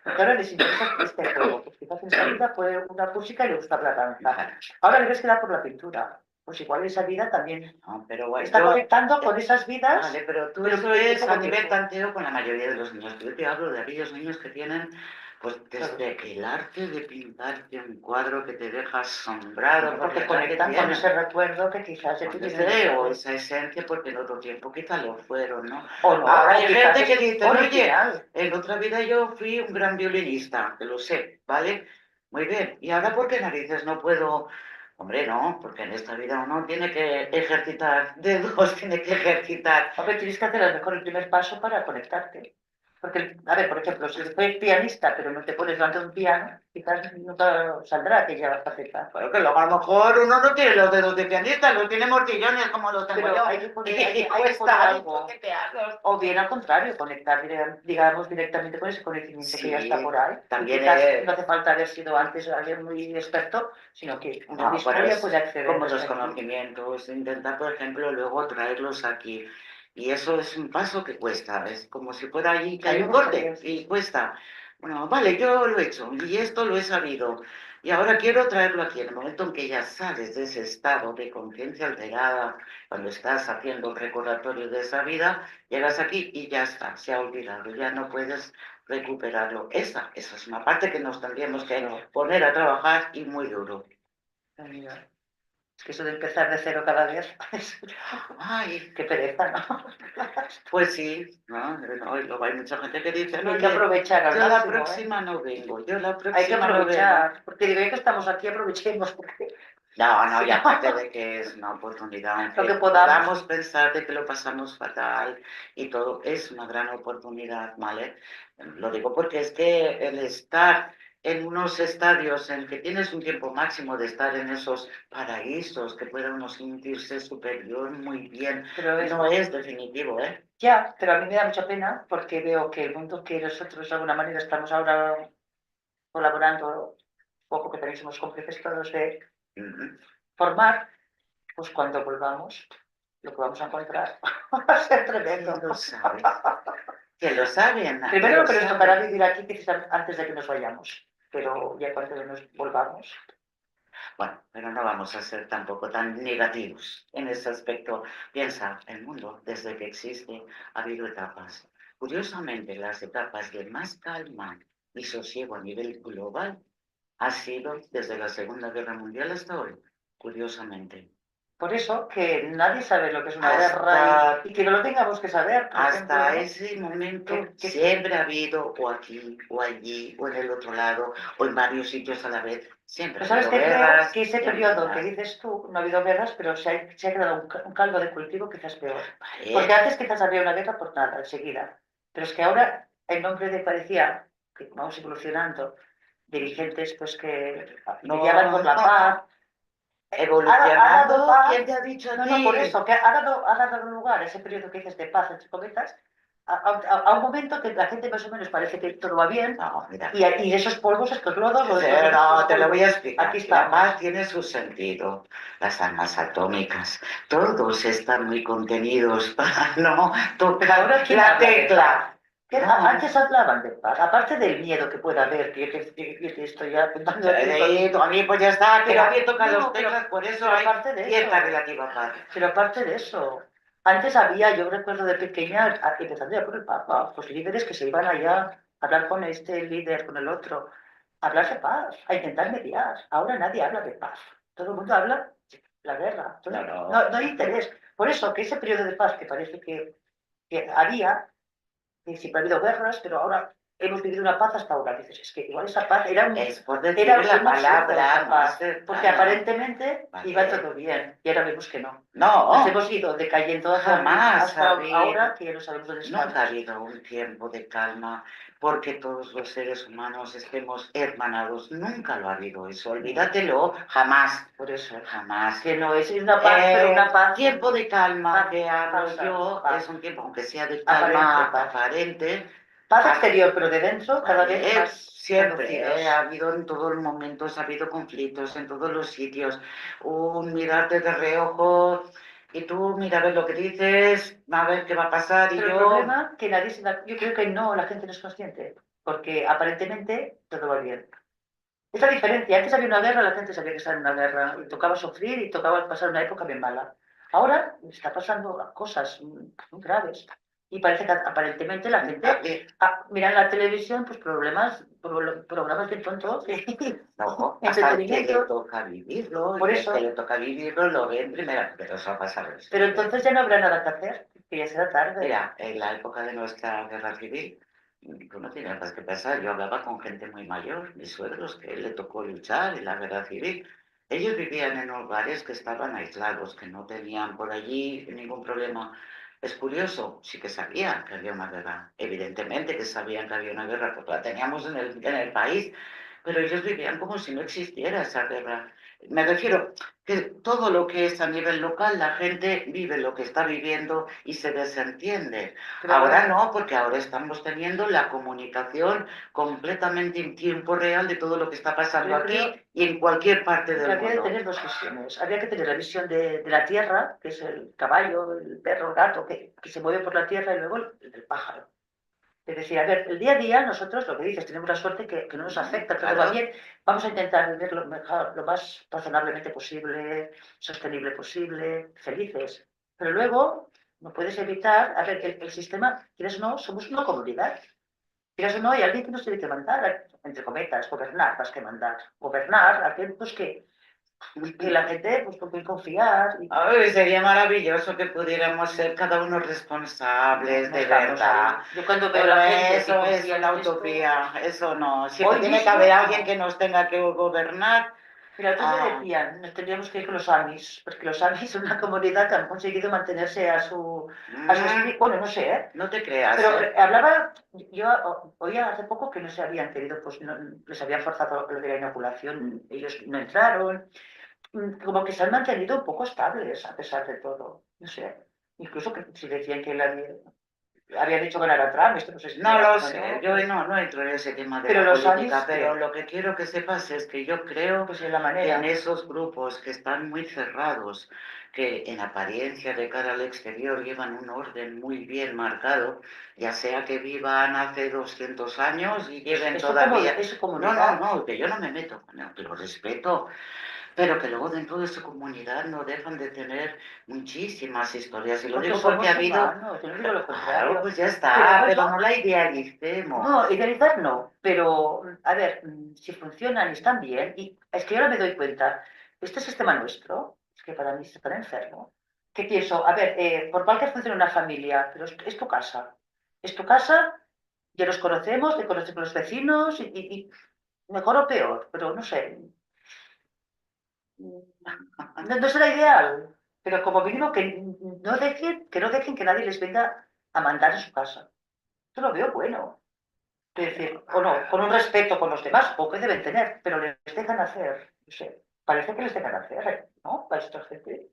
Porque ahora les interesa este juego, pues quizás en esa vida fue una música y le gusta la danza. Ahora le ves que da por la pintura. Pues igual esa vida también No, pero bueno, está conectando con esas vidas, vale, pero tú pero eso en es a poco nivel tiempo. tanteo con la mayoría de los niños. Yo te hablo de aquellos niños que tienen, pues Claro. desde el arte de pintarte un cuadro que te deja asombrado Bueno, por porque la edad que conectan con ese tienen. recuerdo que quizás ya Con tuvieron ese o ustedes. esa esencia, porque en otro tiempo quizá lo fueron, ¿no? O no, o Hay quizás gente es que dice, oye, original. en otra vida yo fui un gran violinista, que lo sé, ¿vale? Muy bien. ¿Y ahora por qué narices no puedo? Hombre, no, porque en esta vida uno tiene que ejercitar dedos, tiene que ejercitar. Hombre, tienes que hacer a lo mejor el primer paso para conectarte. Porque, a ver, por ejemplo, si eres pianista, pero no te pones delante de un piano, quizás nunca saldrá aquella faceta. Bueno, que luego a lo mejor uno no tiene los dedos de pianista, los tiene mortillones como los tengo Pero yo. hay que poner, Y hay que poner cuesta algo. toquetearlos. O bien al contrario, conectar, digamos, directamente con ese conocimiento que ya está Sí, por ahí. Y también quizás no hace falta haber sido antes alguien muy experto, sino que uno no, mismo pero ya es puede acceder como los desde aquí. conocimientos, intentar, por ejemplo, luego traerlos aquí. Y eso es un paso que cuesta, es como si fuera allí que A mí hay me un gustaría, corte sí. y cuesta. Bueno, vale, yo lo he hecho y esto lo he sabido. Y ahora quiero traerlo aquí. En el momento en que ya sales de ese estado de conciencia alterada, cuando estás haciendo un recordatorio de esa vida, llegas aquí y ya está, se ha olvidado, ya no puedes recuperarlo. Esa es una parte que nos tendríamos que poner a trabajar y muy duro. Mira, es que eso de empezar de cero cada vez, Ay, qué pereza, ¿no? pues sí, ¿no? No, y luego hay mucha gente que dice, Y hay que oye, aprovechar al yo la máximo, ¿eh? próxima no vengo, yo la Hay que próxima no vengo. aprovechar, porque digo que estamos aquí, aprovechemos, porque No, Sí. y aparte de que es una oportunidad, Lo que que podamos. podamos pensar de que lo pasamos fatal y todo, es una gran oportunidad, ¿vale? Lo digo porque es que el estar en unos estadios en que tienes un tiempo máximo de estar en esos paraísos, que pueda uno sentirse superior muy bien, Pero no es definitivo, ¿eh? ya, pero a mí me da mucha pena porque veo que el mundo que nosotros de alguna manera estamos ahora colaborando, poco que también somos cómplices todos de Ujú. formar, pues cuando volvamos, lo que vamos a encontrar va a ser tremendo. ¿Quién lo sabe? Que lo saben, Primero lo que nos saben. tocará vivir aquí quizás antes de que nos vayamos, pero ya cuando nos volvamos. Bueno, pero no vamos a ser tampoco tan negativos en ese aspecto. Piensa, el mundo, desde que existe, ha habido etapas. Curiosamente, las etapas de más calma y sosiego a nivel global ha sido desde la Segunda Guerra Mundial hasta hoy. Curiosamente. Por eso que nadie sabe lo que es una guerra Hasta y que no lo tengamos que saber, por ejemplo, Hasta ¿no? ese momento Que siempre ha habido o aquí, o allí, o en el otro lado, o en varios sitios a la vez. Siempre ha Pues sabes habido que creo guerras que ese y periodo que amenazas. dices tú, no ha habido guerras, pero se ha creado un caldo de cultivo quizás peor. Porque Vale, antes quizás había una guerra por nada, enseguida. Pero es que ahora, en nombre de parecía que vamos evolucionando, dirigentes pues que mediaban por la paz, no, ha dado evolucionando, paz. ¿quién te ha dicho a No, no, por ti? eso, que ha dado lugar a ese periodo que dices de paz, entre cometas, a un momento que la gente más o menos parece que todo va bien, No, mira, y esos polvos, estos lodos, sí, estos no, te lo voy a polvos, explicar. aquí La estamos. paz tiene su sentido. Las armas atómicas, todos están muy contenidos para no Pero tocar ahora, ¿quién la habla de paz? tecla. No. Antes hablaban de paz, aparte del miedo que pueda haber, que estoy ya apuntando aquí. Tony, pues ya está, que Pero, nadie toca los no, teclas, por eso pero hay aparte de cierta eso, relativa paz. pero aparte de eso, antes había, yo recuerdo de pequeña, empezando ya por el Papa, pues líderes que se iban allá a hablar con este líder, con el otro, a hablar de paz, a intentar mediar. Ahora nadie habla de paz, todo el mundo habla de la guerra, No, no. no hay interés. Por eso que ese periodo de paz que parece que había, que siempre ha habido guerras, pero ahora hemos vivido una paz hasta ahora. Dices, es que igual esa paz Es por decir era la un absurdo palabra esa más paz, porque cercana. aparentemente Vale. iba todo bien y ahora vemos que no. No, Nos hemos ido decayendo jamás hasta ha habido, ahora que ya no sabemos dónde nunca ha estamos. habido un tiempo de calma porque todos los seres humanos estemos hermanados. Nunca lo ha habido eso. Olvídatelo, jamás. Por eso, Jamás. que no es una paz, pero una paz Tiempo de calma paz que hablo falsa, yo paz es un tiempo, aunque sea de aparente, calma paz. aparente. Paz exterior, pero de dentro cada Vale, vez más siempre reducidos. ha habido en todos los momentos, ha habido conflictos en todos los sitios. Un mirarte de reojo y tú mira a ver lo que dices, a ver qué va a pasar y Pero el yo. problema que nadie se da, yo creo que no, la gente no es consciente, porque aparentemente todo va bien. Es la diferencia. Antes había una guerra, la gente sabía que estaba en una guerra y tocaba sufrir y tocaba pasar una época bien mala. Ahora está pasando cosas muy graves y parece que aparentemente la gente mira en la televisión pues programas de tonto, No, hasta que le entretenimiento. toca vivirlo, Por y el que le le toca vivirlo lo ve en primera, pero eso ha pasado Pero siempre. entonces ya no habrá nada que hacer, que ya será tarde. Mira, en la época de nuestra guerra civil, tú no tienes más que pensar, yo hablaba con gente muy mayor, mis suegros, que le tocó luchar en la guerra civil. Ellos vivían en hogares que estaban aislados, que no tenían por allí ningún problema. Es curioso, sí que sabían que había una guerra, evidentemente que sabían que había una guerra, porque la teníamos en el país, pero ellos vivían como si no existiera esa guerra. Me refiero que todo lo que es a nivel local, la gente vive lo que está viviendo y se desentiende. Pero Ahora no, porque ahora estamos teniendo la comunicación completamente en tiempo real de todo lo que está pasando Yo aquí creo y en cualquier parte que del habría de mundo. tener dos visiones. Habría que tener la visión de la tierra, que es el caballo, el perro, el gato, que se mueve por la tierra, y luego el del pájaro. Es decir, a ver, el día a día nosotros, lo que dices, tenemos la suerte que no nos afecta, todo va Claro. bien. Vamos a intentar vivir lo mejor, lo más razonablemente posible, sostenible posible, felices. Pero luego no puedes evitar, a ver, el sistema, quieres o no, somos una comunidad. Quieras o no, hay alguien que nos tiene que mandar, entre cometas, gobernar más que mandar. Gobernar, aquel pues que la gente pues, puede confiar. Ay, sería maravilloso que pudiéramos ser cada uno responsables, No de estamos verdad. ahí. Yo cuando veo Pero a la gente que eso es confía una en esto, utopía, eso no. Siempre hoy tiene que mismo haber alguien no. que nos tenga que gobernar Mira, otros me Ah, decían, nos tendríamos que ir con los Amis, porque los Amis son una comunidad que han conseguido mantenerse a su mm, espíritu. Bueno, no sé, ¿eh? no te creas, Pero ¿eh? hablaba, yo oía hace poco que no se habían querido, pues les habían forzado lo de la inoculación, ellos no entraron, como que se han mantenido un poco estables a pesar de todo, no sé. Incluso que si decían que habían dicho ganar a Trump, esto no sé si No será lo como sé, no, yo no entro en ese tema de pero la los política, Amis, pero que lo que quiero que sepas es que yo creo pues es la que en manera. esos grupos que están muy cerrados, que en apariencia de cara al exterior llevan un orden muy bien marcado, ya sea que vivan hace 200 años y lleven todavía... Es su No, no, comunidad. no, que yo no me meto, no, que lo respeto, pero que luego dentro de su comunidad no dejan de tener muchísimas historias. Y lo Porque digo porque ha somos habido... humanos, yo no digo lo Claro, contrario. pues ya Pero está, pero no bueno, la idealicemos. no, idealizar no, pero a ver, si funcionan y están bien, y es que yo ahora me doy cuenta, este sistema nuestro, es que para mí es tan enfermo, que pienso, a ver, por mal que funcione una familia, pero es tu casa. Es tu casa, ya nos conocemos, te conocemos los vecinos, y mejor o peor, pero no sé, no será ideal, pero como mínimo que no dejen que nadie les venga a mandar en su casa. Eso lo veo bueno. Es decir, o no, con un respeto con los demás, o que deben tener, pero les dejan hacer. No sé, parece que les dejan hacer, ¿no? Para esta gente.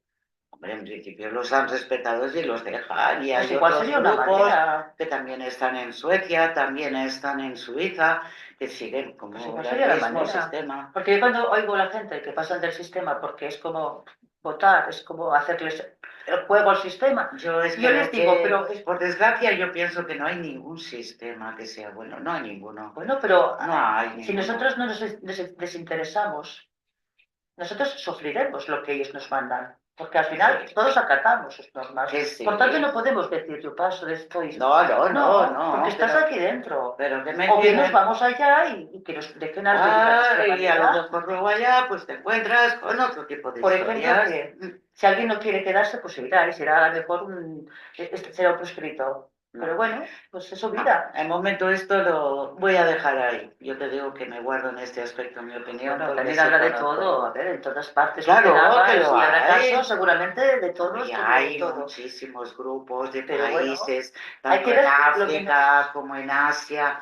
Hombre, en principio los han respetado y los dejan. Y Pues hay igual otros sería una grupos manera, que también están en Suecia, también están en Suiza, que siguen pues como igual el sería la mismo manera. sistema. Porque yo cuando oigo a la gente que pasan del sistema porque es como votar, es como hacerles el juego al sistema, Yo es y yo que les lo digo, que, pero es por desgracia, yo pienso que no hay ningún sistema que sea bueno. No hay ninguno. bueno, pero No hay si ninguno. nosotros no nos desinteresamos, nosotros sufriremos lo que ellos nos mandan, porque al Que sí, final todos acatamos sus normas. que Por tanto, sí. no podemos decir yo paso de esto y No, no, no, no, porque no, estás aquí dentro. pero que me O bien nos entienden. vamos allá y que nos dejen vivir a nuestra Ah, y a lo manera. mejor luego allá pues te encuentras con otro tipo de Por ejemplo, historias. que si alguien no quiere quedarse, pues se irá y será a lo mejor será un proscrito. Pero No, bueno, pues es su no. vida. El momento esto lo voy a dejar ahí. Yo te digo que me guardo en este aspecto mi opinión Bueno, porque también sí habrá de conozco. todo. A ver, en todas partes Claro que funcionaba lo y habrá casos hay. seguramente de No, todos y como de hay todo. muchísimos grupos de Pero bueno, países, hay tanto que en ver lo África menos. como en Asia,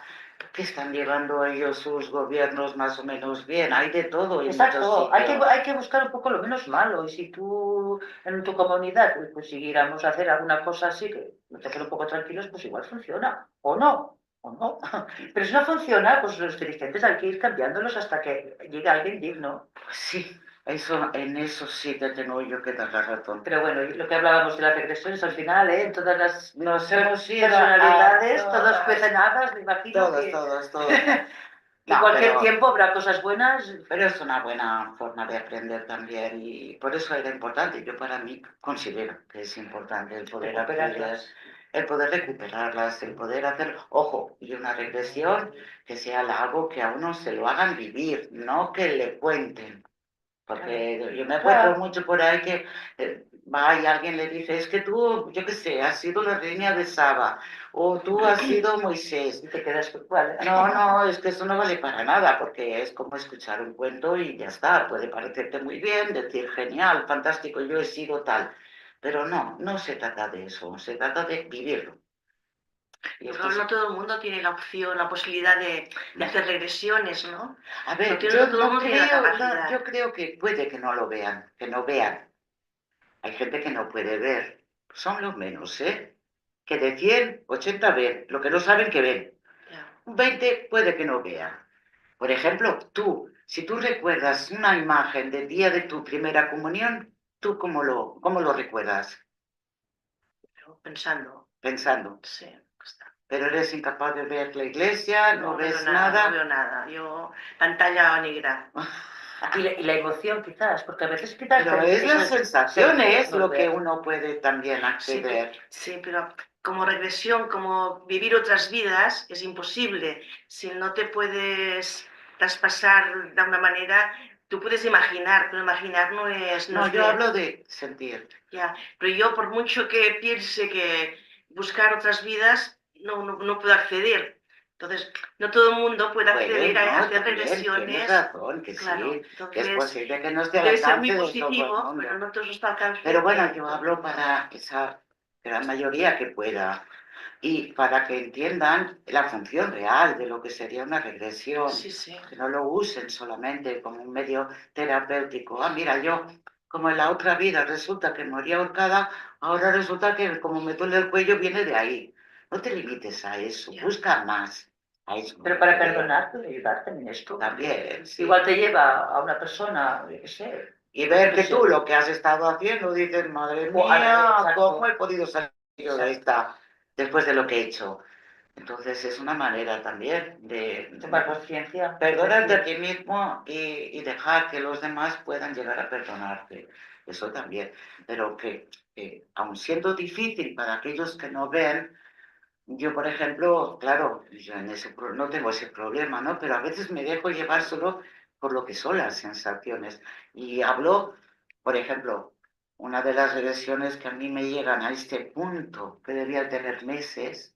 que están llevando ellos sus gobiernos más o menos bien. Hay de todo en muchos Exacto, sitios. hay que buscar un poco lo menos malo. Y si tú en tu comunidad pues, consiguiéramos hacer alguna cosa así que nos dejen un poco tranquilos, pues igual funciona. O no, o no. Pero si no funciona, pues los dirigentes hay que ir cambiándolos hasta que llegue alguien digno. Pues sí, eso, en eso sí te tengo yo que dar la razón. Pero bueno, y lo que hablábamos de las regresiones al final, ¿eh? En todas las Nos hemos ido a personalidades, todos todas, pecenadas, me imagino todos, que, todos, todos. que No, cualquier tiempo habrá cosas buenas. pero es una buena forma de aprender también y por eso era importante. Yo para mí considero que es importante el poder aprender, Recuperarlas. el poder recuperarlas, el poder hacer, ojo, y una regresión que sea algo que a uno se lo hagan vivir, no que le cuenten. Claro, Porque yo me encuentro claro. mucho por ahí que va y alguien le dice, es que tú, yo qué sé, has sido la reina de Saba, o tú has sido Moisés. Y te quedas igual. No, no, es que eso no vale para nada, porque es como escuchar un cuento y ya está. Puede parecerte muy bien, decir genial, fantástico, yo he sido tal. Pero no, no se trata de eso, se trata de vivirlo. Y esto Pero es... no todo el mundo tiene la opción, la posibilidad de hacer regresiones, ¿no? A No, ver, no yo todo el no mundo tiene la creo, yo capacidad. creo que puede que no lo vean, que no vean. Hay gente que no puede ver. Son los menos, ¿eh? Que de 100, 80 ven. Lo que no saben que ven. Ya. Un 20 puede que no vea. Por ejemplo, tú, si tú recuerdas una imagen del día de tu primera comunión, ¿tú cómo lo recuerdas? Pero pensando, Pensando. sí, está. Pero eres incapaz de ver la iglesia, no No veo ves nada, no nada. veo nada. Yo, pantalla negra. Y la emoción quizás, porque a veces quizás Pero es la eso se sensación, es lo que volver. uno puede también Sí, acceder. sí, pero como regresión, como vivir otras vidas, es imposible. Si no te puedes traspasar de una manera, tú puedes imaginar, pero imaginar no No, es yo ver. hablo de sentir. Ya, pero yo por mucho que piense que buscar otras vidas, no puedo acceder. Entonces, no todo el mundo puede acceder Bueno, a hacer también, tienes regresiones. razón, que Claro, sí, que es entonces posible que no esté al debe ser muy alcance de todo el positivo, mundo. pero no todos está al alcance. Pero bueno, yo hablo para esa gran mayoría que pueda y para que entiendan la función real de lo que sería una regresión, Sí, sí. que no lo usen solamente como un medio terapéutico. Ah, mira, yo como en la otra vida resulta que morí ahorcada, ahora resulta que como me duele el cuello viene de ahí. No te limites a eso, Ya. busca más. A eso me Pero para refería. perdonar puede ayudar también esto. También, sí. Igual te lleva a una persona, yo qué sé. Y ver que Sí. tú lo que has estado haciendo, dices, madre O al revés, mía, exacto. ¿cómo he podido salir yo de esta después de lo que he hecho? Entonces es una manera también de Tomar conciencia. perdonarte a ti mismo y dejar que los demás puedan llegar a perdonarte. Eso también. Pero que aun siendo difícil para aquellos que no ven, yo, por ejemplo, claro, yo no tengo ese problema, ¿no? Pero a veces me dejo llevar solo por lo que son las sensaciones. Y hablo, por ejemplo, una de las regresiones que a mí me llegan a este punto, que debía tener meses,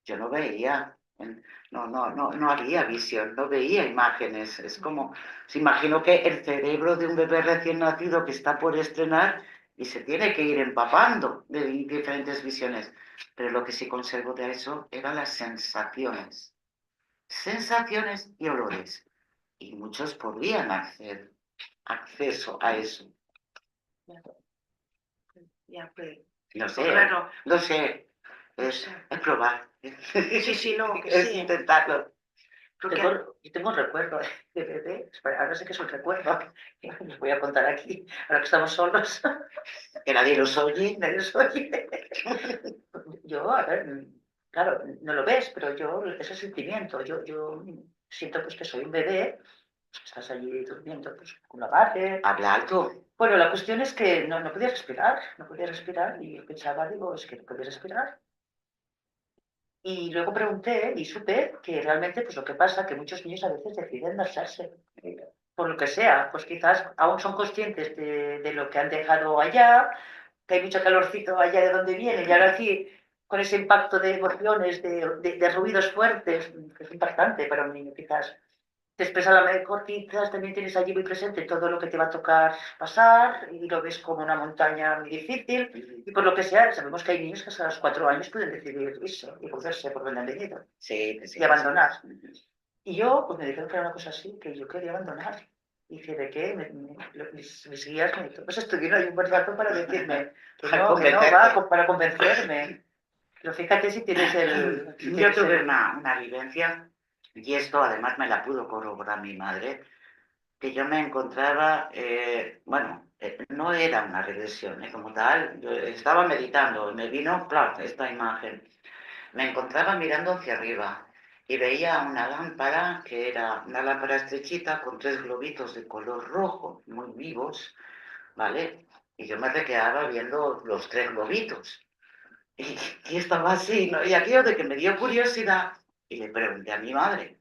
yo no veía, no había visión, no veía imágenes. Es como, se imagino que el cerebro de un bebé recién nacido que está por estrenar y se tiene que ir empapando de diferentes visiones. Pero lo que sí conservo de eso eran las sensaciones. Sensaciones y olores. Y muchos podrían hacer acceso a eso. Ya, pues. No sé, Claro. no sé. No Es, sé. es probar. Sí, sí, no, que Es sí. intentarlo. Porque Yo tengo un recuerdo de bebé, espera, ahora sé que es un recuerdo, les voy a contar aquí, ahora que estamos solos, Que nadie los oye. nadie los oye. Yo, a ver, claro, no lo ves, pero yo, ese sentimiento, yo siento pues que soy un bebé, pues, estás allí durmiendo pues, con la madre. Habla alto. Bueno, la cuestión es que no podía respirar, no podía respirar, y yo pensaba, digo, es que no podía respirar. Y luego pregunté y supe que realmente pues lo que pasa es que muchos niños a veces deciden marcharse, por lo que sea, pues quizás aún son conscientes de lo que han dejado allá, que hay mucho calorcito allá de donde vienen, y ahora sí, con ese impacto de emociones, de ruidos fuertes, que es impactante para un niño quizás. Después a la mejor quizás también tienes allí muy presente todo lo que te va a tocar pasar y lo ves como una montaña muy difícil y por lo que sea, sabemos que hay niños que hasta los 4 años pueden decidir irse y volverse por donde han venido Sí, y abandonar. Y yo, pues me dijeron que era una cosa así, que yo quería abandonar. Y dije, ¿de qué? Mis guías me dijeron, pues estuvieron ahí un buen rato para decirme que no, va, para convencerme. Pero fíjate si tienes el... Yo tuve una vivencia, y esto además me la pudo corroborar mi madre, que yo me encontraba, no era una regresión como tal, yo estaba meditando, me vino, claro, esta imagen. Me encontraba mirando hacia arriba y veía una lámpara que era una lámpara estrechita con 3 globitos de color rojo, muy vivos, ¿vale? Y yo me quedaba viendo los 3 globitos. Y estaba así, ¿no? Y aquello de que me dio curiosidad y le pregunté a mi madre.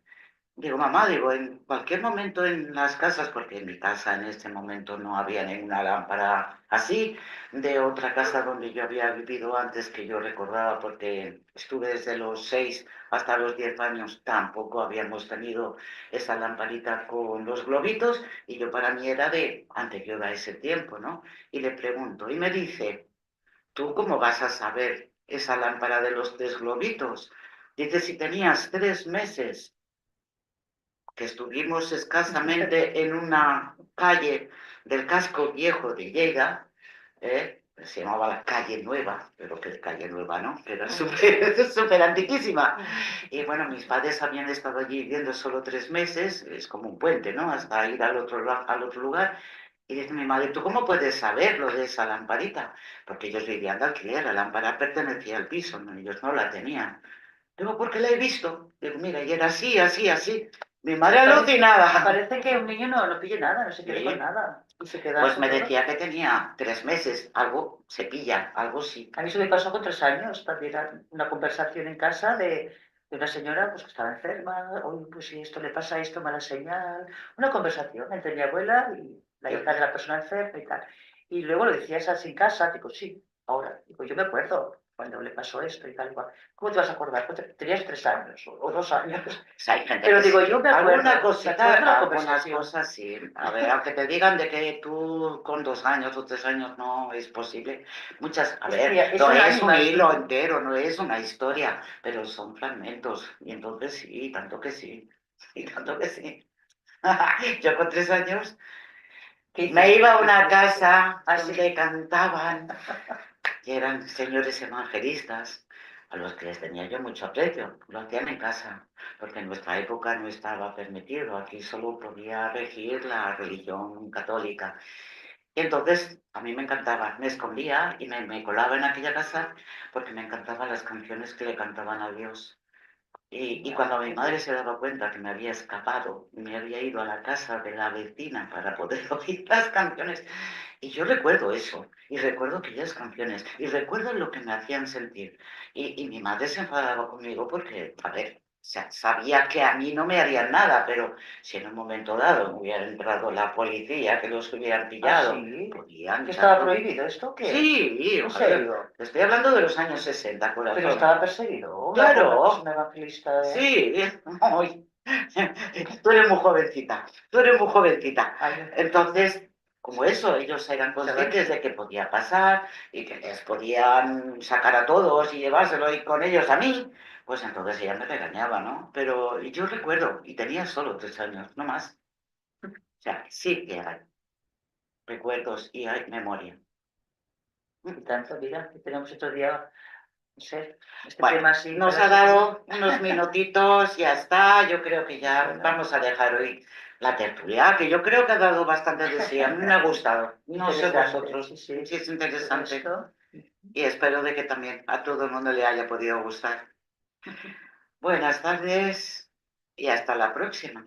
Digo, mamá, digo, en cualquier momento en las casas, porque en mi casa en este momento no había ninguna lámpara así, de otra casa donde yo había vivido antes que yo recordaba, porque estuve desde los 6 hasta los 10 años, tampoco habíamos tenido esa lamparita con los globitos, y yo para mí era de anterior a ese tiempo, ¿no? Y le pregunto, y me dice, ¿tú cómo vas a saber esa lámpara de los 3 globitos? Dice, si tenías 3 meses que estuvimos escasamente en una calle del casco viejo de Lleida, se llamaba la calle Nueva, pero que calle Nueva, ¿no? Que era súper antiquísima. Y bueno, mis padres habían estado allí viviendo solo 3 meses, es como un puente, ¿no? Hasta ir al otro lugar. Y dice mi madre, ¿tú cómo puedes saber lo de esa lamparita? Porque ellos vivían de alquiler, la lámpara pertenecía al piso, ¿no? Ellos no la tenían. Digo, porque la he visto. Digo, mira, y era así, así, así. Mi madre alucinada. Parece que un niño no pille nada, no se quede Sí. con nada. Y se queda Pues me solo. decía que tenía 3 meses, algo se pilla, algo sí. A mí eso me pasó con 3 años, también una conversación en casa de una señora pues, que estaba enferma, oye, pues si esto le pasa esto, mala señal. Una conversación entre mi abuela y la hija de la persona enferma y tal. Y luego lo decía esas en casa, digo, sí, ahora, digo, yo me acuerdo. cuando le pasó esto y tal y cual. ¿Cómo te vas a acordar? Pues tenías 3 años o 2 años. sea, hay gente Pero que digo, sí. yo me acuerdo, Alguna me cosita, acuerdo de la algunas conversación. cosas sí. A ver, aunque te digan de que tú con 2 años o 3 años no es posible. Muchas, a ver, Es no un es un ánima, hilo sí. entero, no es una historia, pero son fragmentos. Y entonces sí, tanto que sí. Y tanto que sí. Yo con 3 años ¿Qué me hiciste? iba a ¿Qué una hiciste? casa Ah, sí. donde cantaban, y eran señores evangelistas, a los que les tenía yo mucho aprecio. Lo hacían en casa, porque en nuestra época no estaba permitido. Aquí solo podía regir la religión católica. Y entonces a mí me encantaba, me escondía y me colaba en aquella casa porque me encantaban las canciones que le cantaban a Dios. Y cuando mi madre se daba cuenta que me había escapado, me había ido a la casa de la vecina para poder oír las canciones, y yo recuerdo eso, y recuerdo aquellas canciones, y recuerdo lo que me hacían sentir. Y mi madre se enfadaba conmigo porque, a ver, sabía que a mí no me harían nada, pero si en un momento dado me hubiera entrado la policía, que los hubieran Ah, pillado, sí. podían ¿Que estaba echarlo. prohibido esto o qué? Sí, ¿En joder, serio? te estoy hablando de los años 60, Pero corazón. estaba perseguido. Una Claro. persona evangelista. Sí, ay, tú eres muy jovencita, tú eres muy jovencita. Ay, Entonces, como eso, ellos eran conscientes de que podía pasar y que les podían sacar a todos y llevárselo y con ellos a mí, pues entonces ella me regañaba, ¿no? Pero yo recuerdo, y tenía solo 3 años, no más. O sea, sí que hay recuerdos y hay memoria. y tanto, mira, que tenemos otro día, no sé, este Bueno, tema así nos para ha seguir. dado unos minutitos, ya está. Yo creo que ya Bueno, vamos a dejar hoy la tertulia, que yo creo que ha dado bastante de sí. A mí me ha gustado. No sé interesante, vosotros, sí, sí. si es Todo interesante. esto. Y espero de que también a todo el mundo le haya podido gustar. Buenas tardes y hasta la próxima.